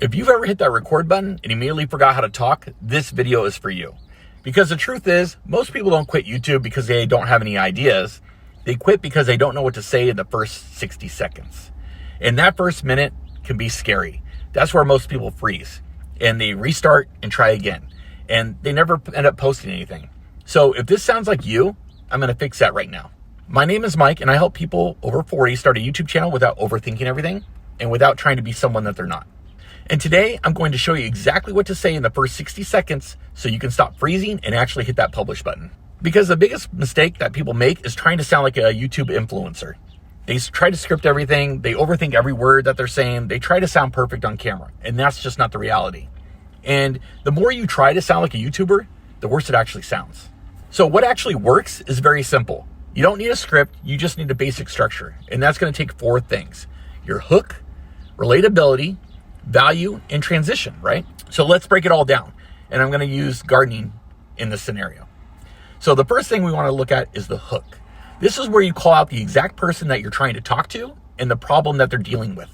If you've ever hit that record button and immediately forgot how to talk, this video is for you. Because the truth is, most people don't quit YouTube because they don't have any ideas. They quit because they don't know what to say in the first 60 seconds. And that first minute can be scary. That's where most people freeze. And they restart and try again. And they never end up posting anything. So if this sounds like you, I'm going to fix that right now. My name is Mike, and I help people over 40 start a YouTube channel without overthinking everything and without trying to be someone that they're not. And today, I'm going to show you exactly what to say in the first 60 seconds so you can stop freezing and actually hit that publish button. Because the biggest mistake that people make is trying to sound like a YouTube influencer. They try to script everything. They overthink every word that they're saying. They try to sound perfect on camera, and that's just not the reality. And the more you try to sound like a YouTuber, the worse it actually sounds. So what actually works is very simple. You don't need a script. You just need a basic structure. And that's going to take 4 things: your hook, relatability, value, and transition, right? So let's break it all down. And I'm going to use gardening in this scenario. So the first thing we want to look at is the hook. This is where you call out the exact person that you're trying to talk to and the problem that they're dealing with.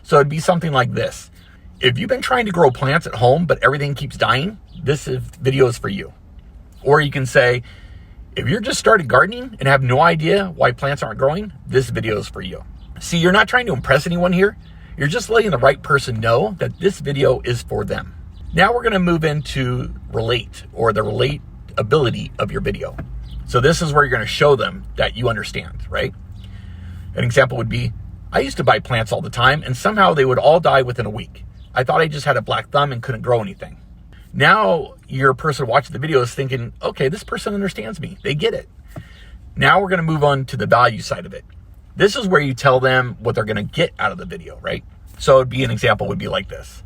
So it'd be something like this. If you've been trying to grow plants at home, but everything keeps dying, this video is for you. Or you can say, if you're just started gardening and have no idea why plants aren't growing, this video is for you. See, you're not trying to impress anyone here. You're just letting the right person know that this video is for them. Now we're going to move into relate, or the relatability of your video. So this is where you're going to show them that you understand, right? An example would be, I used to buy plants all the time and somehow they would all die within a week. I thought I just had a black thumb and couldn't grow anything. Now your person watching the video is thinking, okay, this person understands me. They get it. Now we're going to move on to the value side of it. This is where you tell them what they're going to get out of the video, right? So it'd be an example would be like this.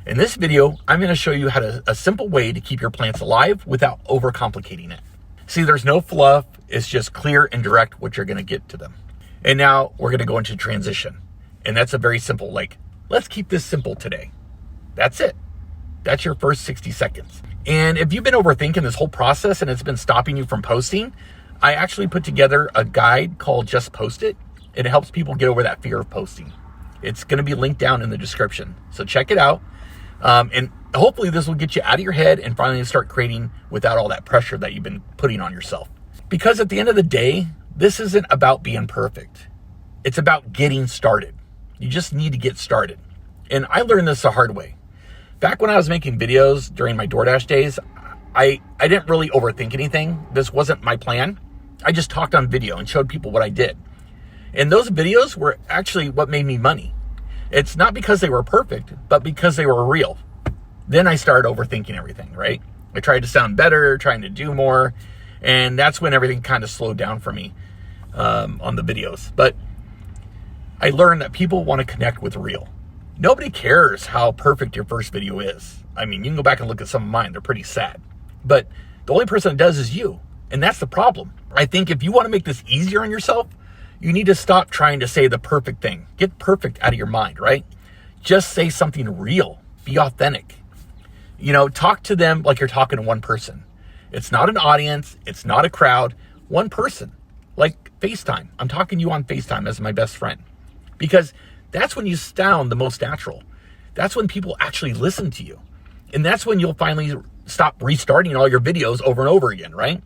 In this video, I'm going to show you a simple way to keep your plants alive without overcomplicating it. See, there's no fluff. It's just clear and direct what you're going to get to them. And now we're going to go into transition. And that's a very simple, like, let's keep this simple today. That's it. That's your first 60 seconds. And if you've been overthinking this whole process and it's been stopping you from posting, I actually put together a guide called Just Post It. It helps people get over that fear of posting. It's going to be linked down in the description. So check it out. And hopefully this will get you out of your head and finally start creating without all that pressure that you've been putting on yourself. Because at the end of the day, this isn't about being perfect. It's about getting started. You just need to get started. And I learned this the hard way. Back when I was making videos during my DoorDash days, I didn't really overthink anything. This wasn't my plan. I just talked on video and showed people what I did. And those videos were actually what made me money. It's not because they were perfect, but because they were real. Then I started overthinking everything, right? I tried to sound better, trying to do more. And that's when everything kind of slowed down for me on the videos. But I learned that people want to connect with real. Nobody cares how perfect your first video is. I mean, you can go back and look at some of mine. They're pretty sad. But the only person that does is you. And that's the problem. I think if you want to make this easier on yourself, you need to stop trying to say the perfect thing. Get perfect out of your mind, right? Just say something real. Be authentic. You know, talk to them like you're talking to one person. It's not an audience. It's not a crowd. One person. Like FaceTime. I'm talking to you on FaceTime as my best friend. Because that's when you sound the most natural. That's when people actually listen to you. And that's when you'll finally stop restarting all your videos over and over again, right?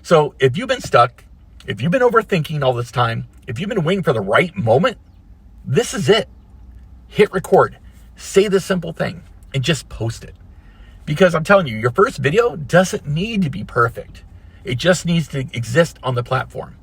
So if you've been stuck, if you've been overthinking all this time, if you've been waiting for the right moment, this is it. Hit record, say the simple thing, and just post it. Because I'm telling you, your first video doesn't need to be perfect. It just needs to exist on the platform.